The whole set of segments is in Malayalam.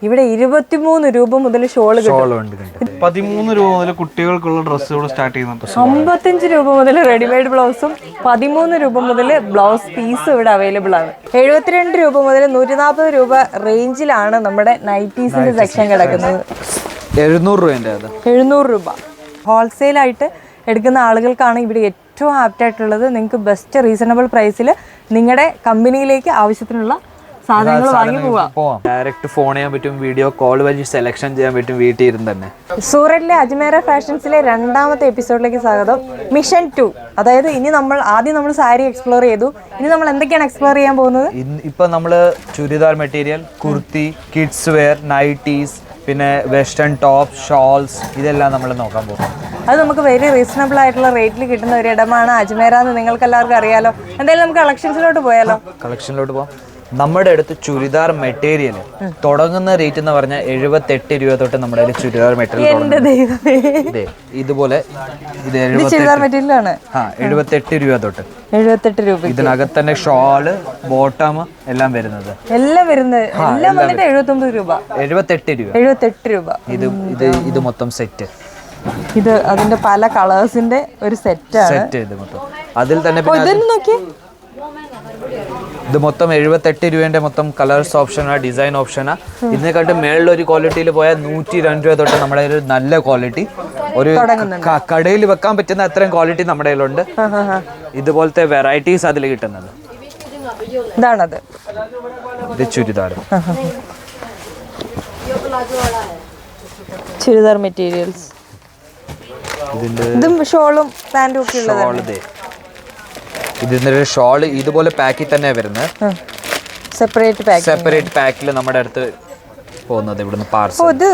ഇവിടെ 23 രൂപ മുതൽ ഷോൾ കിട്ടും. 13 രൂപ മുതൽ കുട്ടികൾക്കുള്ള ഡ്രസ്സുകൾ സ്റ്റാർട്ട് ചെയ്യുന്നുണ്ട്. 55 രൂപ മുതൽ റെഡിമെയ്ഡ് ബ്ലൗസും 13 രൂപ മുതൽ ബ്ലൗസ് പീസ് ഇവിടെ അവൈലബിൾ ആണ്. 72 രൂപ മുതൽ 140 രൂപ റേഞ്ചിലാണ് നമ്മുടെ നൈറ്റീസിന്റെ സെക്ഷൻ കിടക്കുന്നത്. 700 രൂപ ഹോൾസെയിൽ ആയിട്ട് എടുക്കുന്ന ആളുകൾക്കാണ് ഇവിടെ ഏറ്റവും ആപ്റ്റ് ആയിട്ടുള്ളത്. നിങ്ങൾക്ക് ബെസ്റ്റ് റീസണബിൾ പ്രൈസിൽ നിങ്ങളുടെ കമ്പനിയിലേക്ക് ആവശ്യത്തിനുള്ള സാധനങ്ങൾ വാങ്ങി പോവാം. ഡയറക്റ്റ് ഫോൺ ചെയ്യാൻ പറ്റും, വീഡിയോ കോൾ വഴി സെലക്ഷൻ ചെയ്യാൻ പറ്റും വീട്ടിൽ ഇരുന്ന് തന്നെ. സൂററ്റിലെ അജ്മേര ഫാഷൻസിലെ 2ാമത്തെ എപ്പിസോഡിലേക്ക് സ്വാഗതം. മിഷൻ 2, അതായത് ആദ്യം നമ്മൾ സാരി എക്സ്പ്ലോർ ചെയ്തു. ഇനി നമ്മൾ എന്തൊക്കെയാണ് എക്സ്പ്ലോർ ചെയ്യാൻ പോകുന്നത്? ഇപ്പൊ നമ്മള് churidar material, kurti, kids wear, nighties, പിന്നെ വെസ്റ്റേൺ ടോപ്പ്, ഷോൾസ്, ഇതെല്ലാം നമ്മൾ നോക്കാൻ പോകും. അത് നമുക്ക് വെരി റീസണബിൾ ആയിട്ടുള്ള റേറ്റിൽ കിട്ടുന്ന ഒരു ഇടമാണ് അജ്മേര എന്ന് നിങ്ങൾക്ക് എല്ലാവർക്കും അറിയാലോ. എന്തായാലും നമുക്ക് കളക്ഷൻസിലോട്ട് പോയാലോ? കളക്ഷനിലോട്ട് പോകാം. നമ്മുടെ അടുത്ത് ചുരിദാർ മെറ്റീരിയൽ തുടങ്ങുന്ന റേറ്റ് എന്ന് പറഞ്ഞാൽ 78 രൂപ തൊട്ട് നമ്മുടെ ചുരിദാർ മെറ്റീരിയൽ ഇതുപോലെ. ഇത് 78 രൂപ തൊട്ട് 78 രൂപ. ഇതിനകത്ത് തന്നെ ഷോള്, ബോട്ടം എല്ലാം വരുന്നത്. എല്ലാം വന്നിട്ട് 79 രൂപ. 78 രൂപ. ഇത് മൊത്തം സെറ്റ്. ഇത് അതിന്റെ പല കളേഴ്സിന്റെ ഒരു സെറ്റാണ്. ഇത് മൊത്തം അതിൽ തന്നെ നോക്കിയേ, ഇത് മൊത്തം 78 രൂപേന്റെ മൊത്തം കളേഴ്സ് ഓപ്ഷനാ, ഡിസൈൻ ഓപ്ഷനാ. ഇതിനെക്കാട്ടും മേളിലൊരു ക്വാളിറ്റിയിൽ പോയാൽ 102 രൂപ തൊട്ട് നമ്മുടെ ഒരു നല്ല ക്വാളിറ്റി, ഒരു കടയിൽ വെക്കാൻ പറ്റുന്ന അത്രയും ക്വാളിറ്റി നമ്മുടെ കയ്യിലുണ്ട്. ഇതുപോലത്തെ വെറൈറ്റീസ് അതിൽ കിട്ടുന്നത്. ഇതാണത്. ഇത് ചുരിദാർ മെറ്റീരിയൽസ്. ഇതും ഷോളും പാന്റും ഒക്കെ ഉള്ളത്. ഇതിന്റെ ഷോള് ഇതുപോലെ പാക്കിൽ തന്നെ വരുന്നത്. സെപ്പറേറ്റ് പാക്കിൽ നമ്മുടെ അടുത്ത് പോകുന്നത് ഇവിടുന്ന് പാർസൽ. ഇത്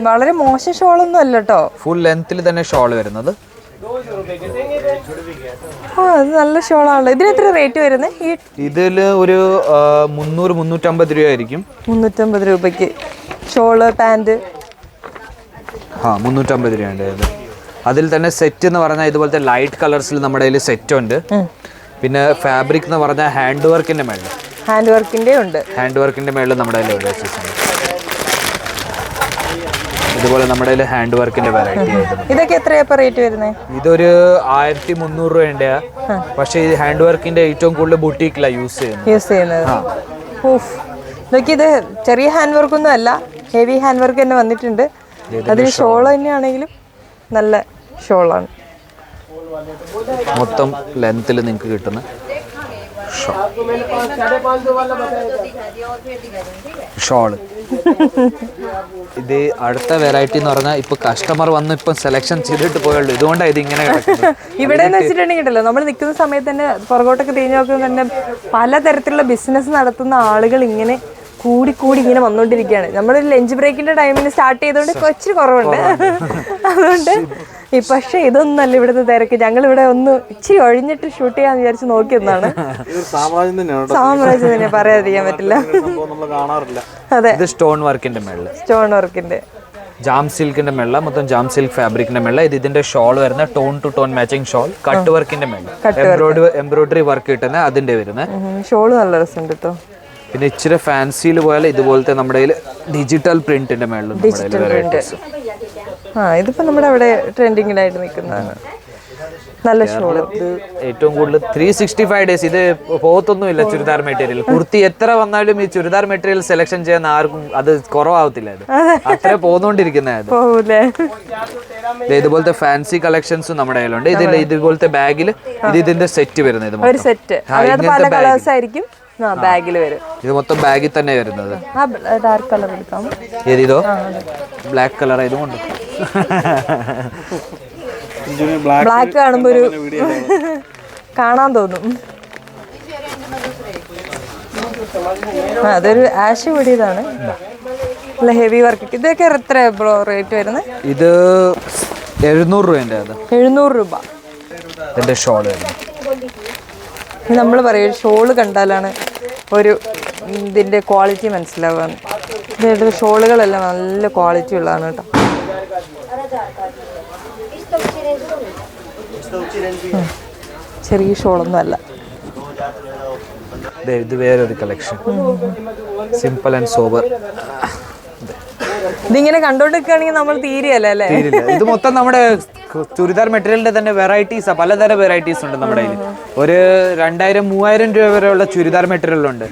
വളരെ മോശം ഷോളൊന്നും അല്ല കേട്ടോ. ഫുൾ ലെങ്ത്തിൽ തന്നെ ഷോള് വരുന്നത്. അത് നല്ല ഷോളാണല്ലോ. ഇതിന് എത്ര റേറ്റ് വരുന്നത്? ഇതില് ഒരു 300-350 രൂപ ആയിരിക്കും. 350 രൂപയ്ക്ക് ഷോള്, പാന്റ്. 350 രൂപയുണ്ട്. അതിൽ തന്നെ സെറ്റ് എന്ന് പറഞ്ഞാൽ ഇതുപോലത്തെ ലൈറ്റ് കളേഴ്സിൽ നമ്മുടെ കയ്യിൽ സെറ്റ് ഉണ്ട്. പിന്നെ ഫാബ്രിക് എന്ന് പറഞ്ഞാൽ ഹാൻഡ് വർക്കിന്റെ മേളിൽ നമ്മുടെ കയ്യിൽ ഇതുപോലെ നമ്മുടെ കയ്യിൽ ഹാൻഡ് വർക്കിന്റെ വെറൈറ്റി. ഇതൊക്കെ എത്രയാ റേറ്റ് വരുന്നത്? ഇതൊരു 1300 രൂപയുടെ. പക്ഷെ ഈ ഹാൻഡ് വർക്കിന്റെ ഏറ്റവും കൂടുതൽ ബുട്ടീക്കിലാണ് യൂസ് ചെയ്യുന്നത്. ഇത് ചെറിയ ഹാൻഡ് വർക്ക് ഒന്നും അല്ല, ഹെവി ഹാൻഡ് വർക്ക് തന്നെ വന്നിട്ടുണ്ട്. അതിന് ഷോൾ തന്നെയാണെങ്കിലും നല്ല ഷോളാണ്. മൊത്തം ലെങ്ത്തിൽ നിങ്ങൾക്ക് കിട്ടുന്ന ഷോള്. ഇത് അടുത്ത വെറൈറ്റി എന്ന് പറഞ്ഞാൽ ഇപ്പൊ കസ്റ്റമർ വന്ന് ഇപ്പൊ സെലക്ഷൻ ചെയ്തിട്ട് പോയുള്ളൂ. ഇതുകൊണ്ടാണ് ഇത് ഇങ്ങനെ ഇവിടെ വെച്ചിട്ടുണ്ടെങ്കിലോ, നമ്മൾ നിൽക്കുന്ന സമയത്ത് തന്നെ പുറകോട്ടൊക്കെ തിരിഞ്ഞു നോക്കുമ്പോൾ തന്നെ പലതരത്തിലുള്ള ബിസിനസ് നടത്തുന്ന ആളുകൾ ഇങ്ങനെ കൂടി ഇങ്ങനെ വന്നോണ്ടിരിക്കുകയാണ്. നമ്മൾ ലഞ്ച് ബ്രേക്കിന്റെ ടൈമിന് സ്റ്റാർട്ട് ചെയ്തോണ്ട് ഇച്ചിരി കുറവുണ്ട്. അതുകൊണ്ട് പക്ഷെ ഇതൊന്നല്ല ഇവിടുത്തെ തിരക്ക്. ഞങ്ങൾ ഇവിടെ ഒന്ന് ഇച്ചിരി ഒഴിഞ്ഞിട്ട് ഷൂട്ട് ചെയ്യാന്ന് വിചാരിച്ച് നോക്കിയെന്നാണ്. സാമ്രാജ്യം തന്നെ പറയാതിരിക്കാൻ പറ്റില്ല. അതെ, സ്റ്റോൺ വർക്കിന്റെ ജാം സിൽക്കിന്റെ മേള, മൊത്തം ജാം സിൽക്ക് ഫാബ്രിക്കിന്റെ മേള. ഇതിന്റെ ഷോൾ വരുന്ന tone to tone matching shawl, cut വർക്കിന്റെ മേള, എംബ്രോയിഡറി വർക്ക് കിട്ടുന്ന അതിന്റെ വരുന്നത്. ഷോള് നല്ല രസമുണ്ട് കേട്ടോ. പിന്നെ ഇച്ചിരി ഫാൻസിയിൽ പോലെ ഇതുപോലത്തെ നമ്മുടെ ഡിജിറ്റൽ പ്രിന്റിന്റെ മേളിലും ഇതിപ്പോ നമ്മുടെ അവിടെ ട്രെൻഡിങ്ങിലായിട്ട് നിൽക്കുന്നതാണ്. നല്ല ഷോൾ. ഏറ്റവും കൂടുതൽ 365 ഡേയ്സ് ഇത് പോകത്തൊന്നുമില്ല ചുരിദാർ മെറ്റീരിയൽ. കുർത്തി എത്ര വന്നാലും ഈ ചുരിദാർ മെറ്റീരിയൽ സെലക്ഷൻ ചെയ്യാൻ ആർക്കും അത് കുറവാകത്തില്ല. അത് അത്ര പോന്നോണ്ടിരിക്കുന്നത്. ഇതുപോലത്തെ ഫാൻസി കളക്ഷൻസും നമ്മുടെ കയ്യിലുണ്ട്. ഇതുപോലത്തെ ബാഗിൽ ഇതിന്റെ സെറ്റ് വരുന്നത് ബാഗിൽ വരും. ഇത് മൊത്തം ബാഗിൽ തന്നെ വരുന്നത്. ഡാർക്ക് കളർ എടുക്കാം. ഏതോ ബ്ലാക്ക് കളർ ആയതുകൊണ്ട് ബ്ലാക്ക് കാണുമ്പോ ഒരു കാണാൻ തോന്നും. അതൊരു ആഷ് കൂടിയതാണ്. നല്ല ഹെവി വർക്ക്. ഇതൊക്കെ എത്ര റേറ്റ് വരുന്നത്? ഇത് 700 രൂപ. 700 രൂപ ഇതിന്റെ ഷോൾ വരുന്നത്. നമ്മൾ പറയും ഷോള് കണ്ടാലാണ് ഒരു ഇതിൻ്റെ ക്വാളിറ്റി മനസ്സിലാവുക. ഇതിൻ്റെ ഷോളുകളെല്ലാം നല്ല ക്വാളിറ്റി ഉള്ളതാണ് കേട്ടോ. ചെറിയ ഷോളൊന്നും അല്ല. ഇത് വേറൊരു കളക്ഷൻ, സിമ്പിൾ ആൻഡ് സോബർ. ഇതിങ്ങനെ കണ്ടോണ്ടിരിക്കുകയാണെങ്കിൽ നമ്മൾ തീരെയല്ല അല്ലേ? തീരില്ല. ഇത് മൊത്തം നമ്മുടെ ചുരിദാർ മെറ്റീരിയലിന്റെ തന്നെ വെറൈറ്റീസ്, പലതരം വെറൈറ്റീസ് ഉണ്ട് നമ്മുടെ കയ്യിൽ. ഒരു 2000-3000 രൂപ വരെയുള്ള ചുരിദാർ മെറ്റീരിയലുണ്ട്.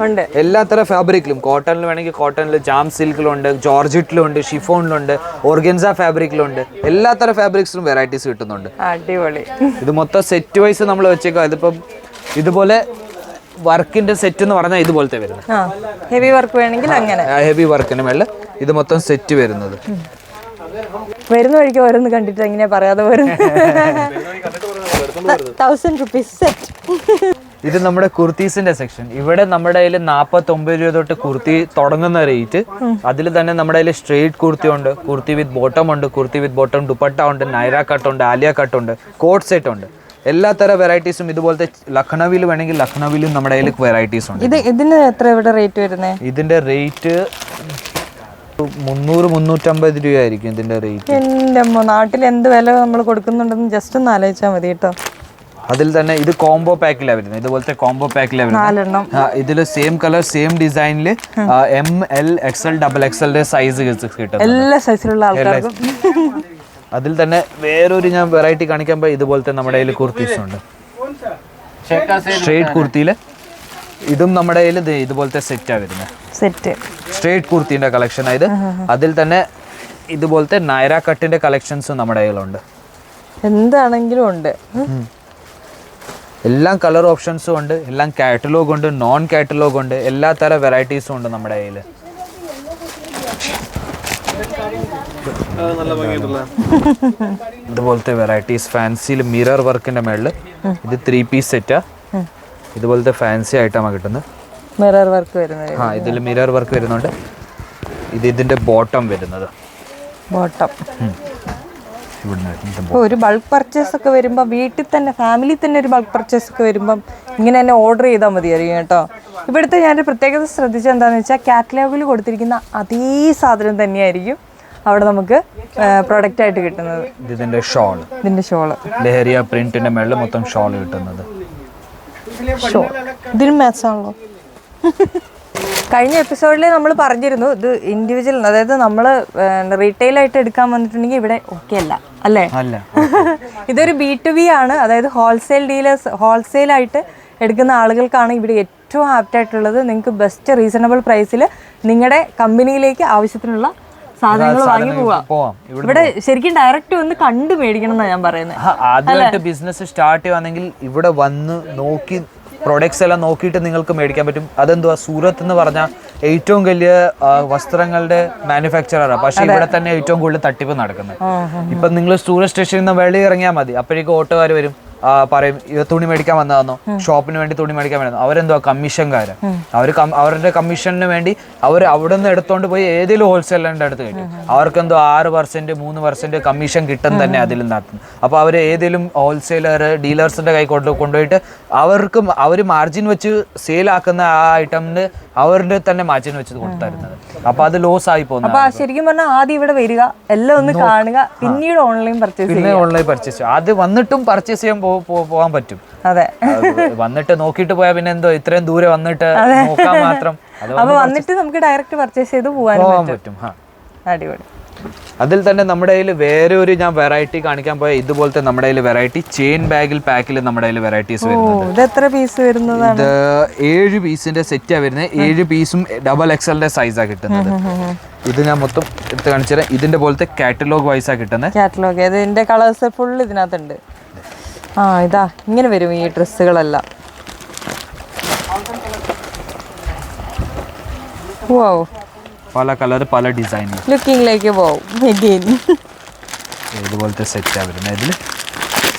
എല്ലാത്തരം ഫാബ്രിക്കിലും, കോട്ടണിൽ വേണമെങ്കിൽ കോട്ടണിൽ, ജാം സിൽക്കിലുണ്ട്, ജോർജറ്റിലുണ്ട്, ഷിഫോണിലുണ്ട്, ഓർഗൻസ ഫാബ്രിക്കിലുണ്ട്, എല്ലാത്തരം ഫാബ്രിക്സിലും വെറൈറ്റീസ് കിട്ടുന്നുണ്ട്. അടിപൊളി. ഇത് മൊത്തം സെറ്റ് വൈസ് നമ്മൾ വെച്ചേക്കാം. ഇതിപ്പം ഇതുപോലെ വർക്കിന്റെ സെറ്റ് എന്ന് പറഞ്ഞാൽ ഇതുപോലത്തെ വരുന്നത്. ഹെവി വർക്ക് വേണമെങ്കിൽ അങ്ങനെ ഹെവി വർക്കിന് മേളിൽ ഇത് മൊത്തം സെറ്റ് വരുന്നത്. വരുന്ന വഴിക്ക് ഓരോന്ന് കണ്ടിട്ട് എങ്ങനെയാ പറയാതെ വരും. 1000 rupees സെറ്റ്. ഇത് നമ്മുടെ കുർത്തീസിന്റെ സെക്ഷൻ. ഇവിടെ നമ്മുടെ കയ്യിൽ 49 രൂപ തൊട്ട് കുർത്തി തുടങ്ങുന്ന റേറ്റ്. അതിൽ തന്നെ നമ്മുടെ കയ്യിൽ സ്ട്രെയിറ്റ് കുർത്തി ഉണ്ട്, കുർത്തി വിത്ത് ബോട്ടം ഉണ്ട്, കുർത്തി വിത്ത് ബോട്ടം ദുപ്പട്ട ഉണ്ട്, നൈറ കട്ട് ഉണ്ട്, ആലിയ കട്ട് ഉണ്ട്, കോട്ട് സെറ്റ് ഉണ്ട്. എല്ലാത്തരം വെറൈറ്റീസും. ഇതുപോലത്തെ ലഖ്നവിൽ വേണമെങ്കിൽ ലഖ്നവിലും നമ്മുടെ കയ്യിൽ വെറൈറ്റീസ് ഉണ്ട്. ഇതിന് എത്ര ഇവിടെ റേറ്റ് വരുന്നത്? ഇതിന്റെ റേറ്റ് 300-350 രൂപ ആയിരിക്കും ഇതിന്റെ റേറ്റ്. എന്റെ നാട്ടിൽ എന്ത് വില നമ്മൾ കൊടുക്കുന്നുണ്ടെന്ന് ജസ്റ്റ് ഒന്ന് ആലോചിച്ചാൽ മതി കേട്ടോ. അതിൽ തന്നെ ഇത് കോംബോ പാക്കിലാണ് വരുന്നത്. ഇതുപോലത്തെ കോംബോ പാക്കിലാണ് വരുന്നത്. ഇതിൽ സെയിം കളർ സെയിം ഡിസൈനിൽ ML XL XXL സൈസ് കിട്ടും. എല്ലാ സൈസിലുള്ള ആൾക്കാർക്കും. അതിൽ തന്നെ വേറൊരു ഞാൻ വെറൈറ്റി കാണിക്കാൻ പോയി. ഇതുപോലത്തെ നമ്മുടെ കയ്യിൽ കുർത്തീസ് ഉണ്ട്. സ്ട്രേറ്റ് കുർത്തിയില് ഇതും നമ്മുടെ കയ്യിൽ ഇതുപോലത്തെ സെറ്റാ വരുന്നത്. സെറ്റ് സ്ട്രേറ്റ് കുർത്തിന്റെ കളക്ഷൻ ആയത്. അതിൽ തന്നെ ഇതുപോലത്തെ നൈറ കട്ടിന്റെ കളക്ഷൻസും നമ്മുടെ കയ്യിലുണ്ട്. എന്താണെങ്കിലും ഉണ്ട്. എല്ലാം കളർ ഓപ്ഷൻസും ഉണ്ട്, എല്ലാം കാറ്റലോഗ് ഉണ്ട്, നോൺ കാറ്റലോഗ് ഉണ്ട്, എല്ലാ തരം വെറൈറ്റീസും ഉണ്ട് നമ്മുടെ കയ്യിൽ. ഇതുപോലത്തെ വെറൈറ്റീസ് ഫാൻസിയിൽ മിറർ വർക്കിന്റെ മേളിൽ ഇത് 3 പീസ് സെറ്റാ. ഇതുപോലത്തെ ഫാൻസി ആയിട്ടാണ് കിട്ടുന്നത്. മിറർ വർക്ക് വരുന്നത്. ഇതിൽ മിറർ വർക്ക് വരുന്നുണ്ട്. ഇതിന്റെ ബോട്ടം വരുന്നത്. ബോട്ടം ഒരു ബൾക്ക് പർച്ചേസ് ഒക്കെ വരുമ്പോൾ വീട്ടിൽ തന്നെ ഫാമിലി തന്നെ ഒരു ബൾക്ക് പർച്ചേസ് ഒക്കെ വരുമ്പം ഇങ്ങനെ തന്നെ ഓർഡർ ചെയ്താൽ മതിയായിരിക്കും കേട്ടോ. ഇവിടുത്തെ ഞാനൊരു പ്രത്യേകത ശ്രദ്ധിച്ചത് എന്താണെന്ന് വെച്ചാൽ കാറ്റലോഗിൽ കൊടുത്തിരിക്കുന്ന അതേ സാധനം തന്നെയായിരിക്കും അവിടെ നമുക്ക് പ്രൊഡക്റ്റ് ആയിട്ട് കിട്ടുന്നത്. ഇതിന്റെ ഷോള് ലഹരിയ പ്രിന്റിന്റെ മേളിൽ മൊത്തം ഷോൾ കിട്ടുന്നത്. ഇതിന് മാച്ച് ആണല്ലോ. കഴിഞ്ഞ എപ്പിസോഡിൽ നമ്മൾ പറഞ്ഞിരുന്നു ഇത് ഇൻഡിവിജ്വൽ, അതായത് നമ്മൾ റീറ്റെയിൽ ആയിട്ട് എടുക്കാൻ വന്നിട്ടുണ്ടെങ്കിൽ ഇവിടെ ഓക്കെ അല്ലേ? ഇതൊരു B2B ആണ്. അതായത് ഹോൾസെയിൽ ഡീലേഴ്സ്, ഹോൾസെയിൽ ആയിട്ട് എടുക്കുന്ന ആളുകൾക്കാണ് ഇവിടെ ഏറ്റവും ആപ്റ്റ് ആയിട്ടുള്ളത്. നിങ്ങൾക്ക് ബെസ്റ്റ് റീസണബിൾ പ്രൈസിൽ നിങ്ങളുടെ കമ്പനിയിലേക്ക് ആവശ്യത്തിനുള്ള സാധനങ്ങൾ വാങ്ങി പോവാം. ഇവിടെ ശരിക്കും ഡയറക്റ്റ് വന്ന് കണ്ടു മേടിക്കണം എന്നാണ് ഞാൻ പറയുന്നത്. ആദ്യമായിട്ട് ബിസിനസ് സ്റ്റാർട്ട് ചെയ്യുവാണെങ്കിൽ ഇവിടെ വന്ന് നോക്കി പ്രൊഡക്ട്സ് എല്ലാം നോക്കിയിട്ട് നിങ്ങൾക്ക് മേടിക്കാൻ പറ്റും. അതെന്തുവാ, സൂറത്ത് എന്ന് പറഞ്ഞാൽ ഏറ്റവും വലിയ വസ്ത്രങ്ങളുടെ മാനുഫാക്ചറാണ്. പക്ഷെ ഇവിടെ തന്നെ ഏറ്റവും കൂടുതൽ തട്ടിപ്പ് നടക്കുന്നത്. ഇപ്പൊ നിങ്ങൾ സൂറത്ത് സ്റ്റേഷനിൽ നിന്ന് വെളിയിൽ ഇറങ്ങിയാൽ മതി, അപ്പോഴേക്കും ഓട്ടോക്കാർ വരും, പറയും തുണി മേടിക്കാൻ വന്നതാണോ, ഷോപ്പിന് വേണ്ടി തുണി മേടിക്കാൻ വരുന്നത്. അവരെന്തുവാ, കമ്മീഷൻകാര്. അവരുടെ കമ്മീഷന് വേണ്ടി അവർ അവിടെ നിന്ന് എടുത്തോണ്ട് പോയി ഏതെങ്കിലും ഹോൾസെയിലറിന്റെ അടുത്ത് കിട്ടും. അവർക്കെന്തോ 6%, 3% കമ്മീഷൻ കിട്ടും തന്നെ അതിൽ നടത്തുന്നു. അപ്പൊ അവർ ഏതെങ്കിലും ഹോൾസെയിലർ ഡീലേഴ്സിന്റെ കൈ കൊണ്ടുപോയിട്ട് അവർ മാർജിൻ വെച്ച് സെയിൽ ആക്കുന്ന ആ ഐറ്റമിന് അവരുടെ തന്നെ മാർജിൻ വെച്ച് കൊടുത്തായിരുന്നത്. അപ്പൊ അത് ലോസ് ആയി പോകുന്നു. അപ്പൊ ശരിക്കും പറഞ്ഞാൽ ആദ്യം ഇവിടെ വരിക, എല്ലാം ഒന്ന് കാണുക, പിന്നീട് ഓൺലൈൻ പർച്ചേസ് അത് വന്നിട്ടും പർച്ചേസ് ചെയ്യാൻ പോകാൻ പറ്റും. അതെ, വന്നിട്ട് നോക്കിട്ട് പോയാൽ പിന്നെ എന്തോ ഇത്രയും ദൂരെ വന്നിട്ട് നോക്കാൻ മാത്രം. അപ്പൊ വന്നിട്ട് നമുക്ക് ഡയറക്റ്റ് പർച്ചേസ് ചെയ്ത് പോകാൻ പറ്റും. അടിപൊളി. അതിൽ തന്നെ നമ്മുടെ കയ്യിൽ വേറെ ഒരു ഞാൻ വെറൈറ്റി കാണിക്കാൻ പോയ ഇതുപോലത്തെ നമ്മുടെ കയ്യിൽ വെറൈറ്റി ചെയിൻ ബാഗിൽ പാക്കിൽ നമ്മുടെ കയ്യിൽ വെറൈറ്റീസ് വരുന്നത്. ഇത് എത്ര പീസ് വരുന്നതാണ്? ഇത് 7 പീസിന്റെ സെറ്റാ വരുന്നത്. 7 പീസും XXL സൈസാ കിട്ടുന്നത്. ഇത് ഞാൻ മൊത്തം എടുത്ത് കാണിച്ചു തരാം. ഇതിന്റെ പോലത്തെ കാറ്റലോഗ് വൈസാ കിട്ടുന്നത്. കാറ്റലോഗ് ഇതിന്റെ കളേഴ്സ് ഫുൾ ഇതിനകത്തുണ്ട്. ഇതാ ഇങ്ങനെ വരും ഈ ഡ്രസ്സുകളെല്ലാം. പല കളർ പല ഡിസൈൻ ലുക്കിംഗിലേക്ക് പോകും. ഇതുപോലത്തെ സെറ്റാ വരുന്നത്. ഇതിൽ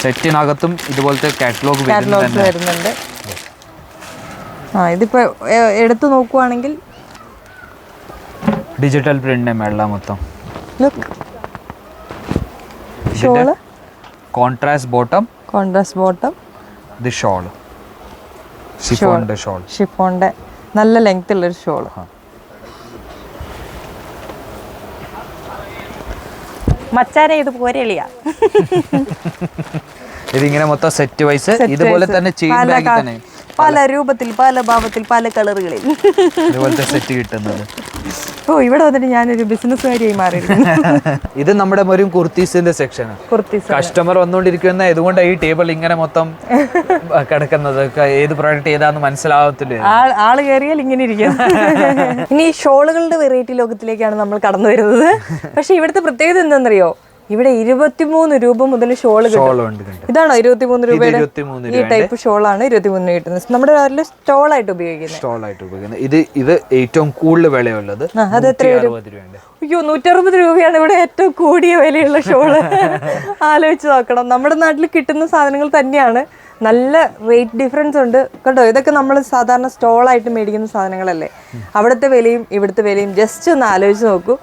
സെറ്റിനകത്തും ഇതുപോലത്തെ കാറ്റലോഗ് വരുന്നുണ്ട്. ഇതിപ്പോ എടുത്തു നോക്കുവാണെങ്കിൽ ഡിജിറ്റൽ പ്രിന്റിന്റെ മേള മൊത്തം. Shawl contrast bottom. ഇത് ഷോള് ഷിഫോണിന്റെ നല്ല ലെങ്ത് ഉള്ളൊരു ഷോള്. മച്ചാനെ ഇത് പോരെളിയാ. ഇതിങ്ങനെ മൊത്തം സെറ്റ് വൈസ് ഇതുപോലെ തന്നെ പല രൂപത്തിൽ, പല ഭാവത്തിൽ, പല കളറുകളിൽ ഇതുപോലത്തെ സെറ്റ് കിട്ടുന്നത്. ഓ ഇവിടെ വന്നിട്ട് ഞാനൊരു ബിസിനസ്സുകാരിയായി മാറിയിരിക്കുന്നു. ഇത് നമ്മുടെ ഒരു കുർത്തീസിന്റെ സെക്ഷനാണ്. കുർത്തീസ് കസ്റ്റമർ വന്നുകൊണ്ടിരിക്കുന്ന ഇതുകൊണ്ട് ഈ ടേബിൾ ഇങ്ങനെ മൊത്തം കിടക്കുന്നത് ഏത് പ്രോഡക്റ്റ് ഏതാന്ന് മനസ്സിലാവത്തില്ല. ആള് കയറിയാൽ ഇങ്ങനെ ഇരിക്കും. ഇനി ഷോളുകളുടെ വെറൈറ്റി ലോകത്തിലേക്കാണ് നമ്മൾ കടന്നു വരുന്നത്. പക്ഷെ ഇവിടുത്തെ പ്രത്യേകത എന്താണെന്നറിയോ, ഇവിടെ 23 രൂപ മുതൽ ഷോള് കിട്ടും. ഇതാണോ 23 രൂപയുടെ ഈ ടൈപ്പ് ഷോളാണ് 23 കിട്ടുന്നത്. നമ്മുടെ നാട്ടിൽ സ്റ്റോളായിട്ട് ഉപയോഗിക്കുന്നത്. ഇത് ഏറ്റവും കൂടുതൽ വിലയുള്ളത്. അത് എത്ര രൂപയുണ്ട്? അയ്യോ 160 രൂപയാണ് ഇവിടെ ഏറ്റവും കൂടിയ വിലയുള്ള ഷോള്. ആലോചിച്ച് നോക്കണം. നമ്മുടെ നാട്ടിൽ കിട്ടുന്ന സാധനങ്ങൾ തന്നെയാണ്. നല്ല റേറ്റ് ഡിഫറൻസ് ഉണ്ട് കേട്ടോ. ഇതൊക്കെ നമ്മൾ സാധാരണ സ്റ്റോളായിട്ട് മേടിക്കുന്ന സാധനങ്ങളല്ലേ. അവിടുത്തെ വിലയും ഇവിടുത്തെ വിലയും ജസ്റ്റ് ഒന്ന് ആലോചിച്ച് നോക്കൂ.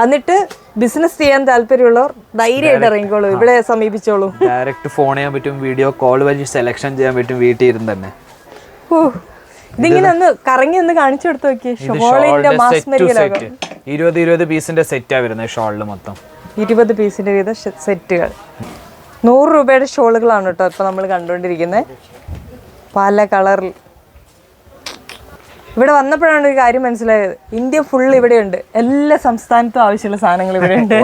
എന്നിട്ട് ബിസിനസ് ചെയ്യാൻ താല്പര്യമുള്ളവർ ധൈര്യമായിട്ട് ഇറങ്ങിക്കോളൂ, ഇവിടെ സമീപിച്ചോളൂ. ഡയറക്റ്റ് ഫോൺ ചെയ്യാൻ പറ്റും, വീഡിയോ കോൾ വഴി സെലക്ഷൻ ചെയ്യാൻ പറ്റും വീട്ടിൽ ഇരുന്ന് തന്നെ. ഇതിങ്ങനെ ഒന്ന് കറങ്ങി ഒന്ന് കാണിച്ചു കൊടുത്തു നോക്കിയേ. ഷോളിന്റെ 20 പീസിന്റെ സെറ്റാ വരുന്നത് ഷോളില് മൊത്തം. 20 പീസിന്റെ വീതം സെറ്റുകൾ. 100 രൂപയുടെ ഷോളുകളാണ് കേട്ടോ ഇപ്പൊ നമ്മൾ കണ്ടുകൊണ്ടിരിക്കുന്നത്. പല കളറിൽ. ഇവിടെ വന്നപ്പോഴാണ് ഒരു കാര്യം മനസ്സിലായത്, ഇന്ത്യ ഫുൾ ഇവിടെയുണ്ട്. എല്ലാ സംസ്ഥാനത്തും ആവശ്യമുള്ള സാധനങ്ങൾ ഇവിടെ ഉണ്ട്.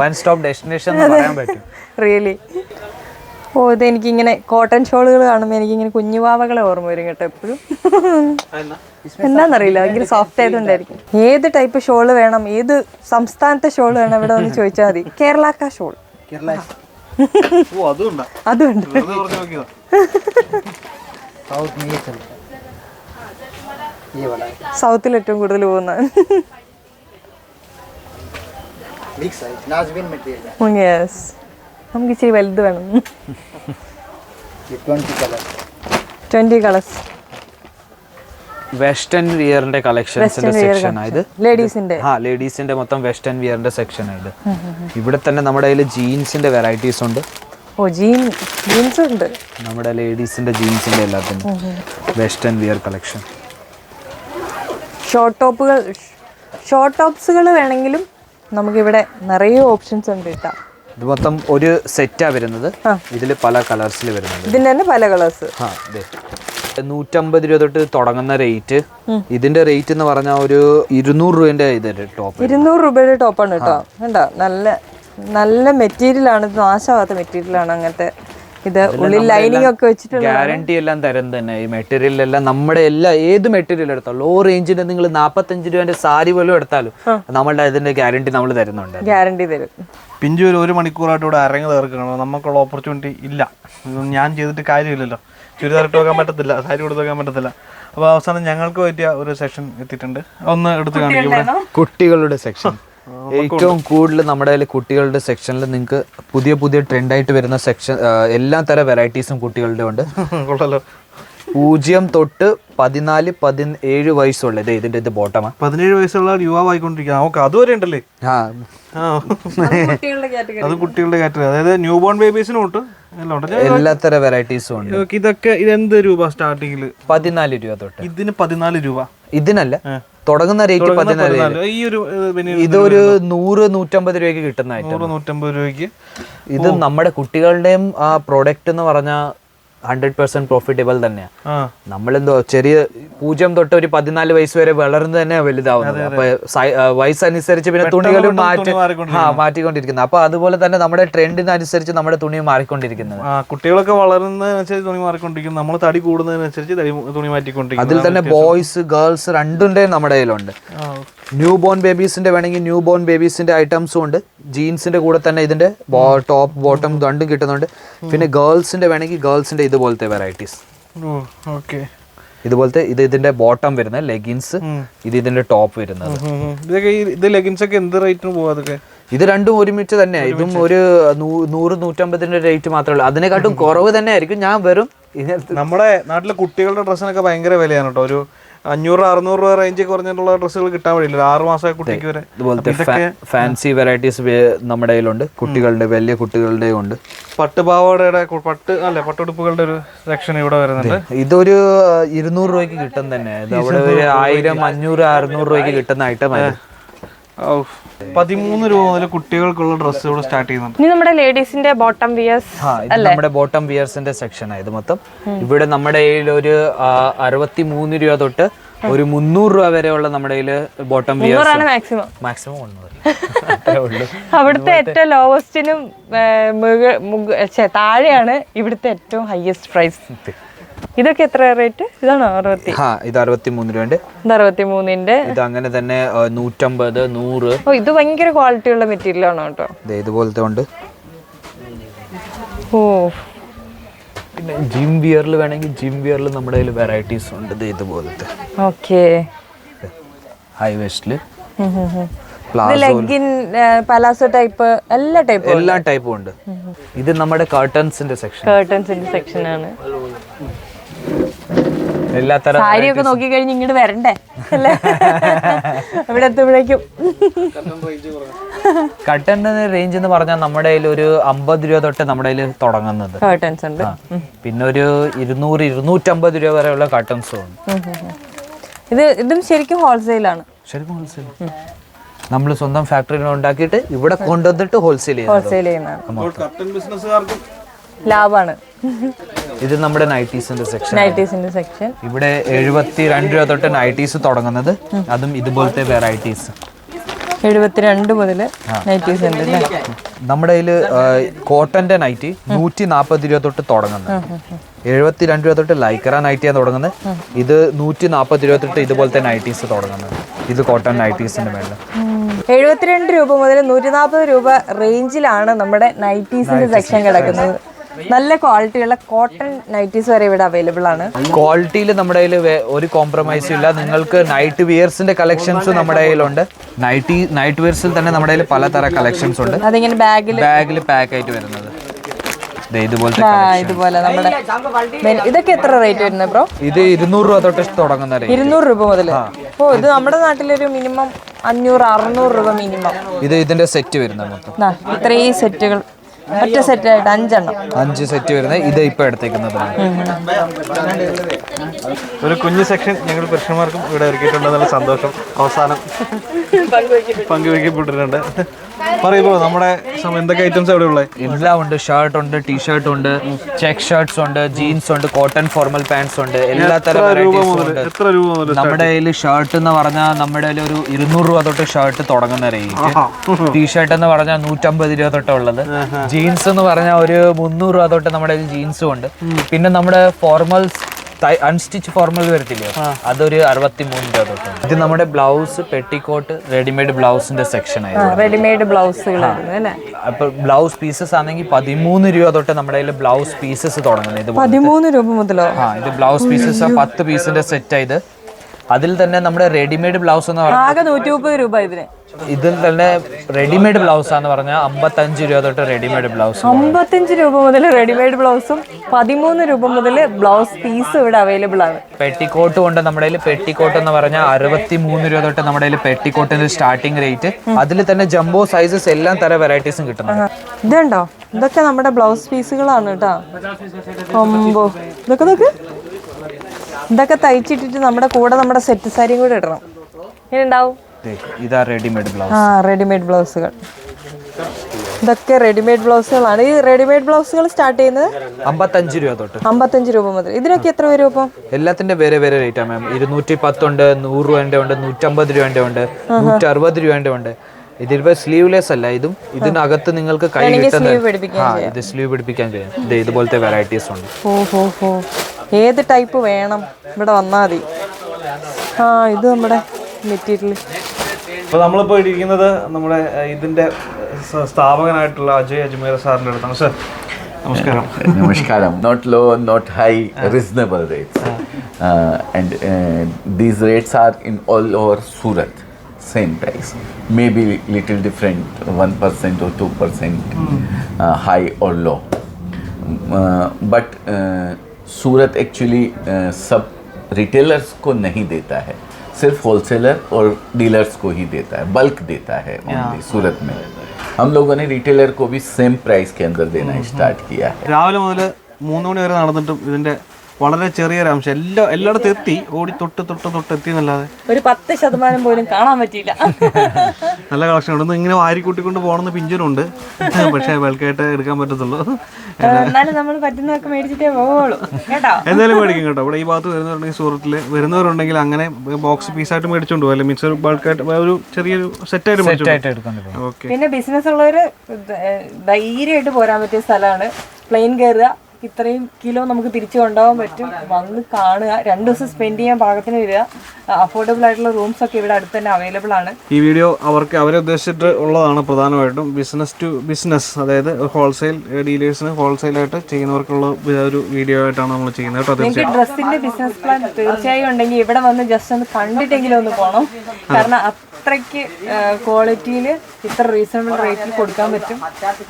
റിയലി. ഓ ഇതെനിക്കിങ്ങനെ കോട്ടൺ ഷോളുകൾ കാണുമ്പോൾ എനിക്കിങ്ങനെ കുഞ്ഞുവാവകളെ ഓർമ്മ വരും കേട്ടോ എപ്പോഴും. എന്താണെന്നറിയില്ല, ഭയങ്കര സോഫ്റ്റ് ആയതുകൊണ്ടായിരിക്കും. ഏത് ടൈപ്പ് ഷോള് വേണം, ഏത് സംസ്ഥാനത്തെ ഷോള് വേണം ഇവിടെ ഒന്ന് ചോദിച്ചാൽ മതി. കേരള ഷോൾ അതുണ്ട്. സൗത്തിൽ ഏറ്റവും കൂടുതൽ പോകുന്ന നമുക്ക് ഇച്ചിരി വലുത് വേണം. 20 കളേഴ്സ്. വെസ്റ്റേൺ വിയറിന്റെ കളക്ഷൻസിന്റെ സെക്ഷൻ ആയത് ലേഡീസിന്റെ മൊത്തം വെസ്റ്റേൺ വിയറിന്റെ സെക്ഷൻ ആയത്. ഇവിടെ തന്നെ നമ്മുടെ കയ്യിൽ ജീൻസിന്റെ വെറൈറ്റീസ് ഉണ്ട്. ഓ ജീൻസ് ഉണ്ട്. നമ്മുടെ ലേഡീസിന്റെ ജീൻസിന്റെ എല്ലാത്തിനും വെസ്റ്റേൺ വിയർ കളക്ഷൻ. ഷോർട്ട് ടോപ്സുകൾ വേണമെങ്കിലും നമുക്കിവിടെ നിറയെ ഓപ്ഷൻസ് ഉണ്ട് കേട്ടോ. ഇത് മൊത്തം ഒരു സെറ്റാ വരുന്നത്. ഇതിൽ പല കളേഴ്സിൽ വരുന്നുണ്ട്. ഇതിന്റെ തന്നെ പല കളേഴ്സ്. 150 രൂപ തൊട്ട് തുടങ്ങുന്ന റേറ്റ്. ഇതിന്റെ റേറ്റ് എന്ന് പറഞ്ഞാൽ ഒരു 200 രൂപന്റെ ടോപ്പ്. 200 രൂപയുടെ ടോപ്പാണ് കേട്ടോ. കണ്ടോ, നല്ല മെറ്റീരിയൽ ആണ്. ഇത് നാശമാവാത്ത മെറ്റീരിയൽ ആണ്. അങ്ങനത്തെ ഇത് ഉള്ളിൽ ലൈനിങ് ഒക്കെ വെച്ചിട്ടുള്ള ഗ്യാരണ്ടി എല്ലാം തരം തന്നെ. ഈ മെറ്റീരിയൽ എല്ലാം നമ്മുടെ ഏത് മെറ്റീരിയൽ എടുത്താലും ലോ റേഞ്ചിന്റെ നിങ്ങൾ 45 രൂപന്റെ സാരി പോലും എടുത്താലും നമ്മളുടെ അതിന്റെ ഗ്യാരണ്ടി നമ്മൾ തരുന്നുണ്ട്. ഗ്യാരണ്ടി തരും. പിഞ്ചു 1 മണിക്കൂറായിട്ട് ഇവിടെ അരങ്ങ് തീർക്കണം. നമുക്കുള്ള ഓപ്പർച്യൂണിറ്റി ഇല്ല. ഞാൻ ചെയ്തിട്ട് കാര്യമില്ലല്ലോ. ചുരിദാർ ഇട്ട് വെക്കാൻ പറ്റത്തില്ല, സാരി കൊടുത്ത് വെക്കാൻ പറ്റത്തില്ല. അപ്പോൾ അവസാനം ഞങ്ങൾക്ക് പറ്റിയ ഒരു സെക്ഷൻ എത്തിയിട്ടുണ്ട്. ഒന്ന് എടുത്ത് കാണിക്കും. ഇവിടെ കുട്ടികളുടെ സെക്ഷൻ ഏറ്റവും കൂടുതൽ നമ്മുടെ കയ്യിൽ കുട്ടികളുടെ സെക്ഷനിൽ നിങ്ങൾക്ക് പുതിയ ട്രെൻഡായിട്ട് വരുന്ന സെക്ഷൻ എല്ലാ തരം വെറൈറ്റീസും കുട്ടികളുടെ ഉണ്ട്. കൊള്ളാലോ. 0 തൊട്ട് 14-17 വയസ്സുള്ള ഇതിന്റെ ഇത് ബോട്ടമാ. 17 വയസ്സുള്ള യുവാവായിക്കൊണ്ടിരിക്കുക. ഓക്കെ, അതുവരെ ഉണ്ടല്ലേ. അത് കുട്ടികളുടെ കാറ്റഗറി. അതായത് ന്യൂ ബോൺ ബേബീസിനും ഉണ്ട്, എല്ലാത്തരം വെറൈറ്റീസും ഉണ്ട്. ഇതൊക്കെ ഇതെന്ത് രൂപ സ്റ്റാർട്ടിങ്ങില്? 14 രൂപ തൊട്ട്. ഇതിന് 14 രൂപ. ഇതിനല്ല, തുടങ്ങുന്ന റേറ്റ് 14. ഈ ഒരു ഇതൊരു 100-150 രൂപയ്ക്ക് കിട്ടുന്ന ഐറ്റം. 100-150 രൂപയ്ക്ക്. ഇത് നമ്മുടെ കുട്ടികളുടെയും ആ പ്രോഡക്റ്റ് എന്ന് പറഞ്ഞാൽ 100% പ്രോഫിറ്റബിൾ തന്നെയാണ്. നമ്മളെന്തോ ചെറിയ 0 തൊട്ട് ഒരു 14 വയസ്സ് വരെ വളർന്ന് തന്നെ വലുതാവുന്നത്. അപ്പൊ വയസ്സനുസരിച്ച് പിന്നെ തുണികളും മാറ്റിക്കൊണ്ടിരിക്കുന്നത്. അപ്പൊ അതുപോലെ തന്നെ നമ്മുടെ ട്രെൻഡിനനുസരിച്ച് നമ്മുടെ തുണി മാറിക്കൊണ്ടിരിക്കുന്നത്. കുട്ടികളൊക്കെ വളരുന്നതിനനുസരിച്ച് തുണി മാറിക്കൊണ്ടിരിക്കുന്നു. നമ്മൾ തടി കൂടുന്നതിനനുസരിച്ച് തുണി മാറ്റിക്കൊണ്ടിരിക്കും. അതിൽ തന്നെ ബോയ്സ് ഗേൾസ് രണ്ടുണ്ടേ നമ്മുടെ കയ്യിലുണ്ട്. ന്യൂ ബോൺ ബേബീസിന്റെ വേണമെങ്കിൽ ന്യൂ ബോൺ ബേബീസിന്റെ ഐറ്റംസും ഉണ്ട്. ജീൻസിന്റെ കൂടെ തന്നെ ഇതിന്റെ ടോപ്പ് ബോട്ടം രണ്ടും കിട്ടുന്നുണ്ട്. പിന്നെ ഗേൾസിന്റെ വേണമെങ്കിൽ ഗേൾസിന്റെ ഇതുപോലത്തെ വെറൈറ്റീസ്. ഇതുപോലത്തെ ഇതിന്റെ ബോട്ടം വരുന്നത് ലെഗിൻസ്, ഇതിന്റെ ടോപ്പ് വരുന്നത്. ഇത് രണ്ടും ഒരുമിച്ച് തന്നെയാണ്. ഇതും ഒരു 100-150 റേറ്റ് മാത്രമേ ഉള്ളൂ. അതിനെക്കാട്ടും കുറവ് തന്നെ ആയിരിക്കും. ഞാൻ വെറും നമ്മുടെ നാട്ടിലെ കുട്ടികളുടെ ഡ്രസ്സിനൊക്കെ ഭയങ്കര വിലയാണ് കേട്ടോ. ഒരു 500-600 രൂപ റേഞ്ച് കുറഞ്ഞിട്ടുള്ള ഡ്രസ്സുകൾ കിട്ടാൻ വഴിയില്ല. 6 മാസമായ കുട്ടിക്ക് വരെ ഇതുപോലത്തെ ഫാൻസി വെറൈറ്റീസ് നമ്മുടെ കയ്യിലുണ്ട്. കുട്ടികളുടെ വലിയ കുട്ടികളുടെ ഉണ്ട്. പട്ടുപാവാടയുടെ പട്ടുടുപ്പുകളുടെ ഒരു സെക്ഷൻ ഇവിടെ വരുന്നുണ്ട്. ഇതൊരു 200 രൂപയ്ക്ക് കിട്ടും തന്നെ. അവിടെ ഒരു 1000-500-600 രൂപയ്ക്ക് കിട്ടുന്ന ഐറ്റം ആയിരുന്നു. 13 രൂപ മുതൽ കുട്ടികൾക്കുള്ള ഡ്രസ്സ് ഇവിടെ സ്റ്റാർട്ട് ചെയ്യുന്നുണ്ട്. ഇനി നമ്മുടെ ലേഡീസിന്റെ ബോട്ടം വിയേഴ്സ്. നമ്മുടെ ബോട്ടം വിയേഴ്സിന്റെ സെക്ഷൻ ആയത് മൊത്തം. ഇവിടെ നമ്മുടെ കയ്യിൽ ഒരു 63 രൂപ തൊട്ട് ഒരു 300 രൂപ വരെയുള്ള നമ്മുടെ ബോട്ടം വിയേഴ്സ് മാക്സിമം മാക്സിമം 300 അവിടുത്തെ ഏറ്റവും ലോവസ്റ്റിനും താഴെയാണ് ഇവിടുത്തെ ഏറ്റവും ഹയസ്റ്റ് പ്രൈസ്. ഇതൊക്കെ എത്ര റേറ്റ്? ഇതാണോ 60? ഇത് 63 രൂപയുണ്ട്. ഇത് 63ന്റെ. ഇത് അങ്ങനെ തന്നെ 150, 100. ഓ, ഇത് ഭയങ്കര ക്വാളിറ്റി ഉള്ള മെറ്റീരിയൽ ആണോ കേട്ടോ. ഇതുപോലത്തെ ഉണ്ട്. ഓ, പിന്നെ ജിം വിയറിൽ വേണമെങ്കിൽ ജിം വിയറിൽ നമ്മുടെ കയ്യിൽ വെറൈറ്റീസ് ഉണ്ട്. ഇതുപോലത്തെ ഓക്കെ ഹൈ വെസ്റ്റില് ലെഗിൻ, പലാസോ ടൈപ്പ്, എല്ലാ ടൈപ്പും ഉണ്ട്. ഇത് നമ്മുടെ കർട്ടൻസിന്റെ സെക്ഷൻ ആണ്. എല്ലാ തരം സാരിയൊക്കെ നോക്കി കഴിഞ്ഞ് ഇങ്ങോട്ട് വരണ്ടേ അല്ലേ? ഇവിടെ എത്തുമ്പോഴേക്കും കർട്ടന്റെ റേഞ്ച് എന്ന് പറഞ്ഞാൽ നമ്മുടെ കയ്യിൽ ഒരു 50 രൂപ തൊട്ട് നമ്മുടെ കയ്യിൽ തുടങ്ങുന്നത് കർട്ടൻസ് ഉണ്ട്. പിന്നെ ഒരു 200, 250 രൂപ വരെയുള്ള കർട്ടൻസും ഉണ്ട്. ഇതും ശരിക്കും ഹോൾസെയിലാണ്. ശരിക്കും ഹോൾസെയിൽ നമ്മൾ സ്വന്തം ഫാക്ടറിയിൽ ഉണ്ടാക്കിയിട്ട് ഇവിടെ കൊണ്ടുവന്നിട്ട് ഹോൾസെയിൽ ബിസിനസ്സുകാർക്കും ലാഭാണ്. ഇത് നമ്മുടെ നൈറ്റീസിന്റെ സെക്ഷൻ. ഇവിടെ 72 രൂപ തൊട്ട് നൈറ്റീസ് തുടങ്ങുന്നത്. അതും ഇതുപോലത്തെ വെറൈറ്റീസ് 72 മുതൽ നൈറ്റീസ് ഉണ്ട്. നമ്മുടെ കയ്യിൽ കോട്ടന്റെ നൈറ്റി 140 രൂപ തൊട്ട് തുടങ്ങുന്നത്. 72 രൂപ തൊട്ട് ലൈക്ര നൈറ്റിയാണ് തുടങ്ങുന്നത്. ഇത് 140 രൂപ തൊട്ട് ഇതുപോലത്തെ നൈറ്റീസ് തുടങ്ങുന്നത്. ഇത് കോട്ടൺ നൈറ്റീസിന്റെ മേലെ 72 രൂപ മുതൽ 140 രൂപ റേഞ്ചിലാണ് നമ്മുടെ നൈറ്റീസിന്റെ സെക്ഷൻ കിടക്കുന്നത്. നല്ല ക്വാളിറ്റിയുള്ള കോട്ടൺ നൈറ്റീസ് വരെ ഇവിടെ അവൈലബിൾ ആണ്. ക്വാളിറ്റിയിൽ നമ്മുടെ കയ്യിൽ ഒരു കോംപ്രമൈസും ഇല്ല. നിങ്ങൾക്ക് നൈറ്റ് വിയർസിന്റെ കളക്ഷൻസ് നമ്മുടെ കയ്യിലുണ്ട്. നൈറ്റ് വിയർസിൽ തന്നെ നമ്മുടെ കയ്യിൽ പലതരം കളക്ഷൻസ് ഉണ്ട്. അതിങ്ങനെ ബാഗിൽ പാക്ക് ആയിട്ട് വരുന്നത് ഇതുപോലെ നമ്മുടെ. ഇതൊക്കെ എത്ര റേറ്റ് വരുന്നത് ബ്രോ? ഇത് 200 രൂപ തൊട്ട് തുടങ്ങുന്ന 200 രൂപ മുതൽ. ഓ, ഇത് നമ്മുടെ നാട്ടിലൊരു മിനിമം 500-600 രൂപ മിനിമം. ഇതിന്റെ സെറ്റ് വരുന്നത് മൊത്തം ഇത്രയും സെറ്റുകൾ ഒറ്റ സെറ്റ് ആയിട്ട് 5 സെറ്റ് വരുന്നത്. ഇത് ഇപ്പൊ എടുത്തേക്കുന്നത് ഒരു കുഞ്ഞു സെക്ഷൻ ഞങ്ങൾ പുരുഷന്മാർക്കും ഇവിടെ ഒരുക്കിയിട്ടുണ്ടെന്നുള്ള സന്തോഷം അവസാനം പങ്കുവയ്ക്കപ്പെട്ടിട്ടുണ്ട്. പറയുമ്പോ നമ്മുടെ എന്തൊക്കെ ഐറ്റംസ് എവിടെ ഉള്ളത്? എല്ലാം ഉണ്ട്. ഷർട്ട് ഉണ്ട്, ടീഷർട്ട് ഉണ്ട്, ചെക്ക് ഷർട്ട്സ് ഉണ്ട്, ജീൻസ് ഉണ്ട്, കോട്ടൺ ഫോർമൽ പാൻസ് ഉണ്ട്. എല്ലാ തരം എത്ര രൂപ മുതൽ നമ്മുടെ കയ്യിൽ ഷർട്ട് എന്ന് പറഞ്ഞാൽ നമ്മുടെ കയ്യിൽ ഒരു 200 രൂപ തൊട്ട് ഷർട്ട് തുടങ്ങുന്ന റേഞ്ച്. ടീഷർട്ട് എന്ന് പറഞ്ഞാൽ 150 രൂപ തൊട്ടുള്ളത്. ജീൻസ് എന്ന് പറഞ്ഞാൽ ഒരു 300 രൂപ തൊട്ട് നമ്മുടെ കയ്യിൽ ജീൻസും ഉണ്ട്. പിന്നെ നമ്മുടെ ഫോർമൽസ് അൺസ്റ്റിച്ച് ഫോർമൽ വരത്തില്ലയോ, അതൊരു 63 രൂപ തൊട്ട്. ഇത് നമ്മുടെ ബ്ലൗസ്, പെട്ടിക്കോട്ട്, റെഡിമെയ്ഡ് ബ്ലൗസിന്റെ സെക്ഷൻ ആയിരുന്നു. റെഡിമെയ്ഡ് ബ്ലൗസുകളാണ്. അപ്പൊ ബ്ലൗസ് പീസസ് ആണെങ്കിൽ 13 രൂപ തൊട്ട് നമ്മുടെ കയ്യിൽ ബ്ലൗസ് പീസസ് തുടങ്ങുന്നത്. 13 രൂപ മുതലോ? ഇത് ബ്ലൗസ് പീസസ് 10 പീസിന്റെ സെറ്റ് ആയത്. അതിൽ തന്നെ നമ്മുടെ റെഡിമെയ്ഡ് ബ്ലൗസ് എന്ന് പറഞ്ഞാൽ ആകെ 130 രൂപ ഇതിന്. ഇതിൽ തന്നെ റെഡിമെയ്ഡ് ബ്ലൗസ് എന്ന് പറഞ്ഞാൽ 55 രൂപ തൊട്ട് റെഡിമെയ്ഡ് ബ്ലൗസ്. 55 രൂപ മുതൽ റെഡിമെയ്ഡ് ബ്ലൗസും 13 രൂപ മുതൽ ബ്ലൗസ് പീസും ഇവിടെ അവൈലബിൾ ആണ്. പെട്ടിക്കോട്ട് കൊണ്ട് നമ്മുടെ കയ്യിൽ പെട്ടിക്കോട്ട് എന്ന് പറഞ്ഞാൽ 63 രൂപ തൊട്ട് നമ്മുടെ കയ്യിൽ പെട്ടിക്കോട്ടിന്റെ സ്റ്റാർട്ടിംഗ് റേറ്റ്. അതിൽ തന്നെ ജംബോ സൈസസ് എല്ലാം തരം വെറൈറ്റീസും കിട്ടുന്നുണ്ട്. ഇതുണ്ടോ? ഇതൊക്കെ നമ്മുടെ ബ്ലൗസ് പീസുകളാണ് കേട്ടോ. ഇതൊക്കെ തയ്ച്ചിട്ടിട്ട് നമ്മുടെ കൂടെ നമ്മുടെ സെറ്റ് സാരിയും കൂടെ ഇടണം. ഇങ്ങനെ ഉണ്ടാവും. ഇതാ റെഡിമെയ്ഡ് ബ്ലൗസ്. റെഡിമെയ്ഡ് ബ്ലൗസുകൾ. ഇതൊക്കെ റെഡിമെയ്ഡ് ബ്ലൗസുകളാണ്. ഈ റെഡിമെയ്ഡ് ബ്ലൗസുകൾ സ്റ്റാർട്ട് ചെയ്യുന്നത് 55 രൂപ തൊട്ട്. 55 രൂപ മുതൽ. ഇതിനൊക്കെ എത്ര വരും അപ്പം? എല്ലാത്തിന്റെ വേറെ വേറെ റേറ്റ് ആണ് മാം. 210 ഉണ്ട്, 100 രൂപന്റെ ഉണ്ട്, 150 രൂപന്റെ ഉണ്ട്, 160 രൂപന്റെ ഉണ്ട്. ഇതിപ്പോ സ്ലീവ്ലെസ് അല്ല. ഇതിനകത്ത് നിങ്ങൾക്ക് കൈ കിട്ടുന്ന ഇത് സ്ലീവ് പിടിപ്പിക്കാൻ കഴിയും. ഇതുപോലത്തെ വെറൈറ്റീസ് ഉണ്ട്. ഏത് ടൈപ്പ് വേണം ഇവിടെ വന്നാൽ മതി. ഇത് നമ്മുടെ മെറ്റീരിയൽ. അപ്പോൾ നമ്മളിപ്പോൾ ഇരിക്കുന്നത് നമ്മുടെ ഇതിൻ്റെ സ്ഥാപകനായിട്ടുള്ള അജയ് അജ്മീർ സാറിൻ്റെ അടുത്താണ്. സാർ നമസ്കാരം. Namaskaram. Not low, not high, reasonable rates. And these rates are in all over Surat. Same price. Maybe little different, 1% or 2% high or low. But Surat actually सब रिटेलर्स को नहीं देता है, सिर्फ होलसेलर और डीलर्स को ही देता है, बल्क देता है ओनली सूरत में. हम लोगों ने रिटेलर को भी सेम प्राइस के अंदर देना स्टार्ट किया है. രാവിലെ മുതൽ 3 മണി വരെ നടന്നിട്ടും ഇതിൻ്റെ വളരെ ചെറിയൊരു അംശം എല്ലായിടത്തും എത്തി, ഓടി തൊട്ട് എത്തി എന്നല്ലാതെ ഒരു 10% പോലും കാണാൻ പറ്റിയില്ല. നല്ല കളക്ഷൻ ഉണ്ട്. ഇങ്ങനെ വാരി കൂട്ടിക്കൊണ്ട് പോകണമെന്ന് പിഞ്ചനുണ്ട്, പക്ഷേ ബൾക്കായിട്ട് എടുക്കാൻ പറ്റത്തുള്ളൂ. എന്നാലും നമ്മൾ പറ്റുന്നതൊക്കെ മേടിച്ചിട്ടേ പോകുള്ളൂ കേട്ടോ. എന്തായാലും മേടിക്കും കേട്ടോ. ഇവിടെ ഈ ഭാഗത്ത് വരുന്നവരുണ്ടെങ്കിൽ, സൂറത്തിൽ വരുന്നവരുണ്ടെങ്കിൽ അങ്ങനെ ബോക്സ് പീസായിട്ട് മേടിച്ചോണ്ട് പോകും, മിക്സർ ബൾക്കായിട്ട് ഒരു ചെറിയൊരു സെറ്റായിട്ട് മേടിച്ചോണ്ട്. ഓക്കെ. പിന്നെ ബിസിനസ് ഉള്ളവര് ധൈര്യമായിട്ട് പോരാൻ പറ്റിയ സ്ഥലമാണ്. പ്ലെയിൻ കയറുക, ഇത്രയും കിലോ നമുക്ക് തിരിച്ചു കൊണ്ടുപോകാൻ പറ്റും, വന്ന് കാണുക, 2 ദിവസം സ്പെൻഡ് ചെയ്യാൻ പാകത്തിന് വരിക. അഫോർഡബിൾ ആയിട്ടുള്ള റൂംസ് ഒക്കെ ഇവിടെ അടുത്ത് തന്നെ അവൈലബിൾ ആണ്. ഈ വീഡിയോ അവരെ ഉദ്ദേശിച്ചിട്ട് ഉള്ളതാണ് പ്രധാനമായിട്ടും. ബിസിനസ് ടു ബിസിനസ്, അതായത് ഹോൾസെയിൽ ഡീലേഴ്സിന് ഹോൾസെയിലായിട്ട് ചെയ്യുന്നവർക്കുള്ള ഒരു വീഡിയോ ആയിട്ടാണ് നമ്മൾ ചെയ്യുന്നത് കേട്ടോ. നിങ്ങൾക്ക് ഡ്രസ്സിന്റെ ബിസിനസ് പ്ലാൻ തീർച്ചയായും ഉണ്ടെങ്കിൽ ഇവിടെ വന്ന് ജസ്റ്റ് ഒന്ന് കണ്ടിട്ടെങ്കിലും ഒന്ന് പോകണം. കാരണം അത്രയ്ക്ക് ക്വാളിറ്റിയിൽ ഇത്ര റീസണബിൾ റേറ്റിൽ കൊടുക്കാൻ പറ്റും.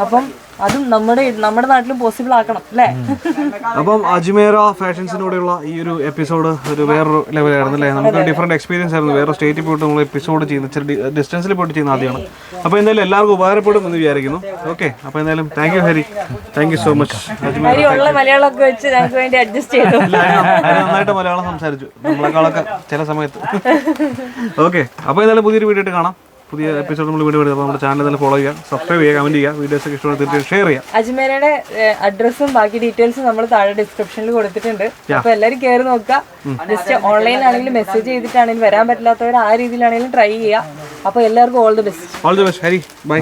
അപ്പം അതും നമ്മുടെ നാട്ടിലും പോസിബിൾ ആക്കണം അല്ലേ? അപ്പം അജ്മേര ഫാഷൻസിനോടെയുള്ള ഈ ഒരു എപ്പിസോഡ് ഒരു വേറൊരു ലെവലായിരുന്നു അല്ലേ? നമുക്ക് ഡിഫറെൻറ്റ് എക്സ്പീരിയൻസ് ആയിരുന്നു. വേറെ സ്റ്റേറ്റിൽ പോയിട്ട് നമ്മൾ എപ്പിസോഡ് ചെയ്യുന്ന ഇച്ചിരി ഡിസ്റ്റൻസിൽ പോയിട്ട് ചെയ്യുന്ന ആദ്യമാണ്. അപ്പോൾ എന്തായാലും എല്ലാവർക്കും ഉപകാരപ്പെടും എന്ന് വിചാരിക്കുന്നു. ഓക്കെ, അപ്പോൾ എന്തായാലും thank you Hari, thank you so much. ഉള്ള മലയാളമൊക്കെ വെച്ച് ഞങ്ങൾക്ക് വേണ്ടി അഡ്ജസ്റ്റ് ചെയ്തു. നന്നായിട്ട് മലയാളം സംസാരിച്ചു നമ്മളെക്കാളൊക്കെ ചില സമയത്ത്. ഓക്കെ, അപ്പോൾ എന്തായാലും പുതിയൊരു വീഡിയോ ആയിട്ട് കാണാം. പുതിയ എപ്പിസോഡ് നമ്മൾ വീഡിയോ എടുക്കുക. നമ്മുടെ ചാനൽ തന്നെ ഫോളോ ചെയ്യുക, സബ്സ്ക്രൈബ് ചെയ്യുക, കമന്റ് ചെയ്യുക, വീഡിയോസ് ഒക്കെ ഇഷ്ടമായി തീർച്ചയായും ഷെയർ ചെയ്യുക. അജ്മേരയുടെ അഡ്രസ്സും ബാക്കി ഡീറ്റെയിൽസും നമ്മൾ താഴെ ഡിസ്ക്രിപ്ഷനിൽ കൊടുത്തിട്ടുണ്ട്. അപ്പൊ എല്ലാവരും കയറി നോക്കുക. ജസ്റ്റ് ഓൺലൈനിലാണെങ്കിലും മെസ്സേജ് ചെയ്തിട്ടാണെങ്കിലും വരാൻ പറ്റില്ലാത്തവർ ആ രീതിയിലാണെങ്കിലും ട്രൈ ചെയ്യുക. അപ്പൊ എല്ലാവർക്കും all the best. All the best Hari, by.